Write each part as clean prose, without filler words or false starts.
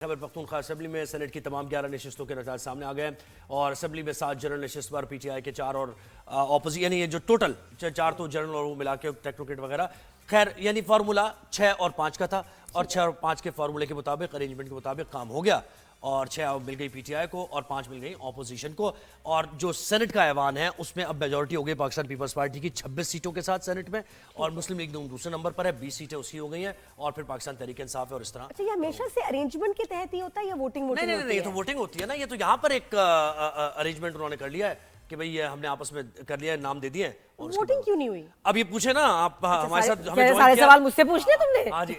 Khyber Pakhtunkhwa assembly में senate की तमाम 11 नशिस्तों के नतीजे सामने आ गए और असम्बली में 7 जनरल नशिस्त पर पीटीआई के 4 और ऑपोजिशन यानी ये जो टोटल 4 तो जनरल और वो मिला के टेक्नोक्रेट वगैरह खैर यानी फार्मूला 6 और 5 का था और 6 और 5 के फार्मूले के मुताबिक अरेंजमेंट के मुताबिक काम हो गया और 6 मिल गई पीटीआई को और 5 मिल गई ऑपोजिशन को। और जो सेनेट का ऐवान है उसमें अब मेजॉरिटी हो गई पाकिस्तान पीपल्स पार्टी की 26 सीटों के साथ सेनेट में और मुस्लिम लीग दूसरे नंबर पर है, 20 सीटें उसकी हो गई हैं और फिर पाकिस्तान तहरीक इंसाफ है और इस तरह। अच्छा, ये हमेशा से अरेंजमेंट के तहत ही होता है या वोटिंग नहीं, ये तो वोटिंग होती है ना, ये तो यहाँ पर एक अरेंजमेंट उन्होंने कर लिया है कि भाई ये हमने आपस में कर लिया है, नाम दे दिए। और वोटिंग क्यों नहीं हुई? अब ये पूछे ना आप हमारे साथ, हमें सारे सवाल मुझसे पूछने तुमने। हाँ जी,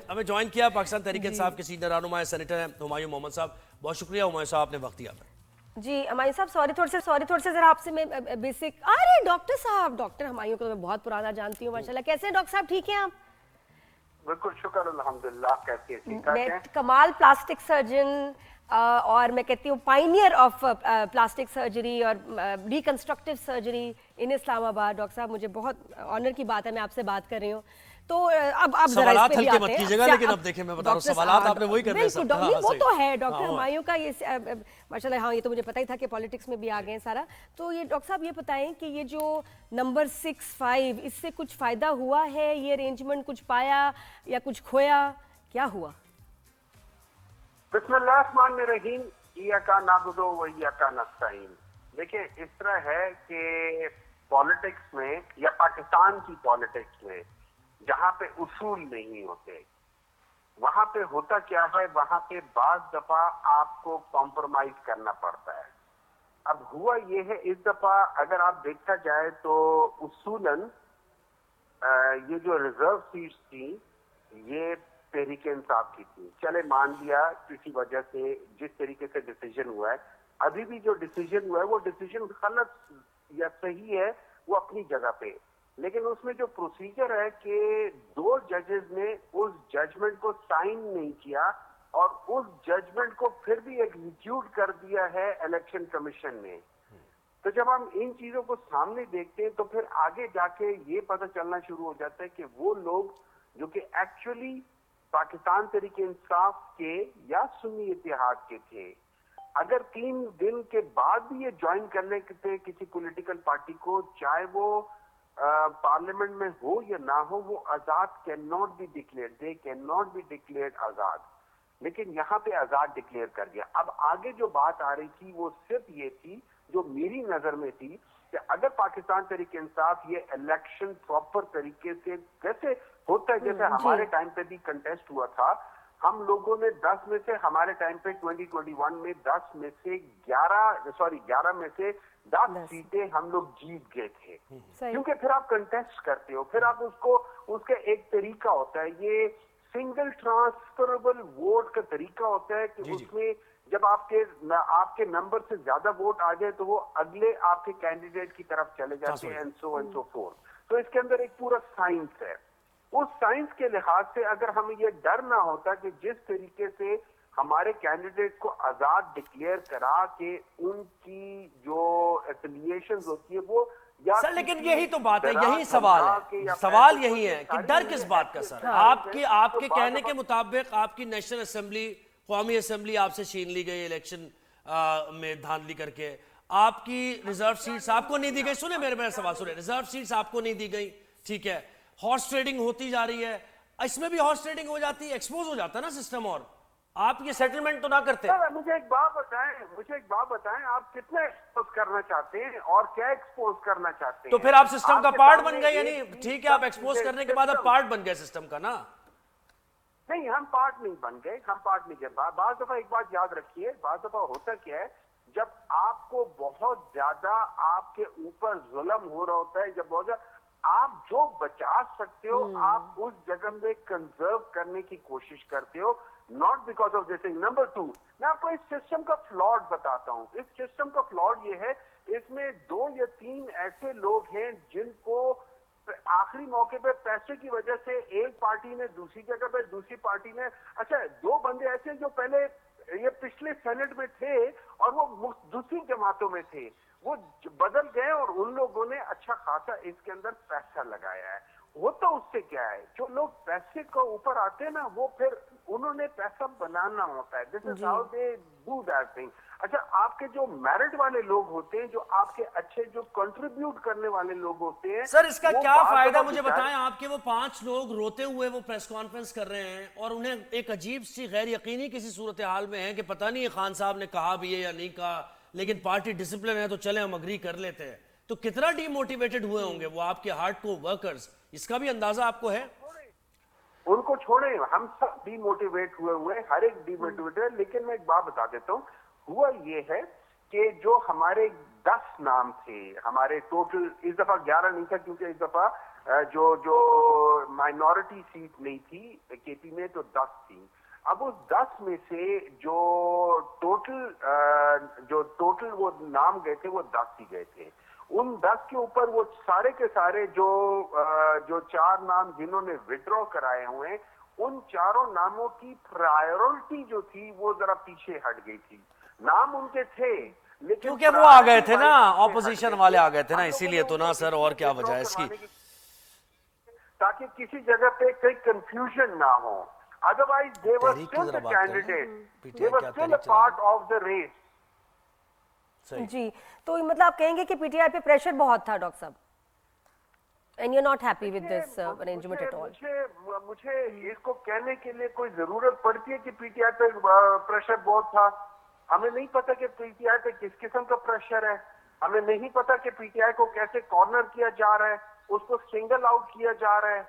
हमें ज्वाइन किया पाकिस्तान तहरीक इंसाफ के सीनियर रहनुमा सेनेटर हैं हुमायूं मोहम्मद साहब। बहुत शुक्रिया हुमायूं साहब, आपने वक्त दिया। जी हुमायूं साहब, सॉरी थोड़े से जरा आपसे मैं बेसिक। अरे डॉक्टर साहब, डॉक्टर हुमायूं को तो मैं बहुत पुराना जानती हूँ माशाल्लाह। कैसे हैं डॉक्टर साहब, ठीक हैं आप? बिल्कुल शुक्र अल्हम्दुलिल्लाह। कैसी है? ठीक ठाक हैं? कमाल प्लास्टिक सर्जन और मैं कहती हूँ पाइनियर ऑफ प्लास्टिक सर्जरी और reconstructive surgery in Islamabad. Doctor साहब, मुझे बहुत ऑनर की बात है, मैं आपसे बात कर रही हूँ। तो अब जरा इस पे भी आते हैं। लेकिन अब देखिए मैं बता रहा हूं, सवालात आपने वही करने हैं। वो तो है डॉक्टर हुमायूं का ये माशाल्लाह। हाँ, ये तो मुझे पता ही था कि पॉलिटिक्स में भी आ गए हैं सारा। तो ये डॉक्टर साहब ये बताएं कि ये जो नंबर 6-5 इससे कुछ फायदा हुआ है, ये अरेंजमेंट कुछ पाया या कुछ खोया, क्या हुआ? बिस्मिल्लाहिर्रहमानिर्रहीम, इय्याका नअबुदु व इय्याका नस्तईन। देखिए, इस तरह है कि पॉलिटिक्स में या पाकिस्तान की पॉलिटिक्स में जहां पे उसूल नहीं होते वहां पे होता क्या है, वहां पे बाज दफा आपको कॉम्प्रोमाइज करना पड़ता है। अब हुआ ये है, इस दफा अगर आप देखा जाए तो उसूलन ये जो रिजर्व सीट्स थी ये तहरीक इंसाफ की थी। चले मान लिया किसी वजह से जिस तरीके से डिसीजन हुआ है, अभी भी जो डिसीजन हुआ है वो डिसीजन गलत या सही है, वो अपनी जगह पे। लेकिन उसमें जो प्रोसीजर है कि 2 जजेस ने उस जजमेंट को साइन नहीं किया और उस जजमेंट को फिर भी एग्जीक्यूट कर दिया है इलेक्शन कमीशन ने। तो जब हम इन चीजों को सामने देखते हैं तो फिर आगे जाके ये पता चलना शुरू हो जाता है कि वो लोग जो कि एक्चुअली पाकिस्तान तहरीक इंसाफ के या सुन्नी इत्तेहाद के थे, अगर 3 दिन के बाद भी ये ज्वाइन कर लेते किसी पॉलिटिकल पार्टी को, चाहे वो पार्लियामेंट में हो या ना हो, वो आजाद can not be declared, they can not be declared आजाद। लेकिन यहाँ पे आजाद डिक्लेयर कर दिया। अब आगे जो बात आ रही थी वो सिर्फ ये थी, जो मेरी नजर में थी, कि अगर पाकिस्तान तहरीक इंसाफ ये इलेक्शन प्रॉपर तरीके से जैसे होता है, जैसे हमारे टाइम पे भी कंटेस्ट हुआ था, हम लोगों ने 10 में से हमारे टाइम पे 2021 में 10 में से 11 में से 10 सीटें हम लोग जीत गए थे। क्योंकि फिर आप कंटेस्ट करते हो, फिर आप उसका एक तरीका होता है, ये सिंगल ट्रांसफरेबल वोट का तरीका होता है कि उसमें जब आपके नंबर से ज्यादा वोट आ जाए तो वो अगले आपके कैंडिडेट की तरफ चले जाते हैं एंड सो फोर्थ। तो इसके अंदर एक पूरा साइंस है। उस साइंस के लिहाज से अगर हमें ये डर ना होता कि जिस तरीके से हमारे कैंडिडेट को आजाद डिक्लेयर करा के उनकी जो एफिलिएशंस होती है वो सर, लेकिन यही तो बात है, यही सवाल है, सवाल यही है कि डर किस बात का सर? आपके कहने के मुताबिक आपकी नेशनल असेंबली, कौमी असेंबली आपसे छीन ली गई इलेक्शन में धांधली करके, आपकी रिजर्व सीट्स आपको नहीं दी गई। सुने मेरा सवाल सुने, रिजर्व सीट्स आपको नहीं दी गई, ठीक है, हॉर्स ट्रेडिंग होती जा रही है, इसमें भी हॉर्स ट्रेडिंग हो जाती है, एक्सपोज हो जाता है ना सिस्टम। और आप ये सेटलमेंट तो ना करते। मुझे एक बात बताएं, आप कितना एक्सपोज करना चाहते हैं और क्या एक्सपोज करना चाहते हैं? तो फिर आप सिस्टम का पार्ट बन गए, यानी ठीक है, आप एक्सपोज करने के बाद आप पार्ट बन गए सिस्टम का ना? नहीं, हम पार्ट नहीं बन गए, हम पार्ट नहीं गए। बात दफा एक बात याद रखिए, बात दफा होता क्या है, जब आपको बहुत ज्यादा आपके ऊपर जुल्म हो रहा होता है, जब बहुत ज्यादा आप जो बचा सकते हो आप उस जगह में कंजर्व करने की कोशिश करते हो, not because of this. Number 2, मैं आपको इस सिस्टम का फ्लॉड बताता हूँ। इस सिस्टम का फ्लॉड ये है, इसमें 2 या 3 ऐसे लोग हैं जिनको आखिरी मौके पे पैसे की वजह से एक पार्टी ने दूसरी जगह पे, दूसरी पार्टी ने, अच्छा 2 बंदे ऐसे जो पहले ये पिछले सेनेट में थे और वो दूसरी जमातों में थे, वो बदल गए और उन लोगों ने अच्छा खासा इसके अंदर पैसा लगाया है। होता उससे क्या है, जो लोग पैसे को ऊपर आते हैं ना, वो फिर उन्होंने पैसा बनाना होता है. This is how they do that thing. अच्छा, आपके जो मेरिट वाले लोग होते हैं, जो आपके अच्छे जो कंट्रीब्यूट करने वाले लोग होते हैं, सर इसका वो क्या बात फायदा अब मुझे विचार- बताएं. आपके वो 5 लोग रोते हुए वो प्रेस कॉन्फ्रेंस कर रहे हैं और उन्हें एक अजीब सी गैर यकीनी किसी सूरत हाल में है कि पता नहीं खान साहब ने कहा भी है या नहीं कहा, लेकिन पार्टी डिसिप्लिन है तो चले हम अग्री कर लेते हैं. तो कितना डीमोटिवेटेड हुए होंगे वो आपके हार्ड को वर्कर्स, इसका भी अंदाजा आपको है? उनको छोड़े, हम सब डीमोटिवेट हुए, हर एक डीमोटिवेटेड. लेकिन मैं एक बात बता देता हूँ, हुआ ये है कि जो हमारे 10 नाम थे, हमारे टोटल इस दफा 11 नहीं था, क्योंकि इस दफा जो माइनॉरिटी सीट नहीं थी केपी में, तो 10 थी. अब उस 10 में से जो टोटल वो नाम गए थे वो 10 ही गए थे. उन 10 के ऊपर वो सारे के सारे जो 4 नाम जिन्होंने विड्रॉ कराए हुए, उन चारों नामों की प्रायोरिटी जो थी वो जरा पीछे हट गई थी. नाम उनके थे, लेकिन क्योंकि वो आ गए थे ना, ऑपोजिशन वाले आ गए थे ना, इसीलिए तो ना सर. और क्या वजह है इसकी? ताकि किसी जगह पे कोई कंफ्यूजन ना हो. अदरवाइज दे वर तहरीक की स्टिल जरा द बात करें. कैंडिडेट, PTI दे वर क्या स्टिल अ तहरीक चला पार्ट ऑफ द रेस. सही. जी, तो मतलब आप कहेंगे कि पीटीआई पे प्रेशर बहुत था डॉक्टर साहब, and you are not happy with this arrangement at all. मुझे इसको कहने के लिए कोई जरूरत पड़ती है कि पीटीआई पे प्रेशर बहुत था? हमें नहीं पता कि पीटीआई पे किस किस्म का प्रेशर है. हमें नहीं पता कि पीटीआई को कैसे कॉर्नर किया जा रहा है, उसको सिंगल आउट किया जा रहा है.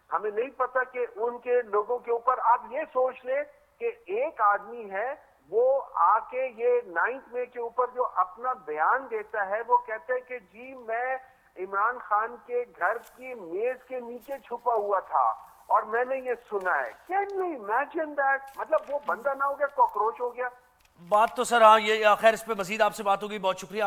हमें नहीं पता कि उनके लोगों के ऊपर, आप ये सोच ले कि एक आदमी है वो आके ये 9 मई के ऊपर जो अपना बयान देता है, वो कहता है कि जी मैं इमरान खान के घर की मेज के नीचे छुपा हुआ था और मैंने ये सुना है. Can you imagine that? मतलब वो बंदा ना हो गया, कॉकरोच हो गया. बात तो सर हाँ, ये खैर इस पे मजीद आपसे बात होगी. बहुत शुक्रिया.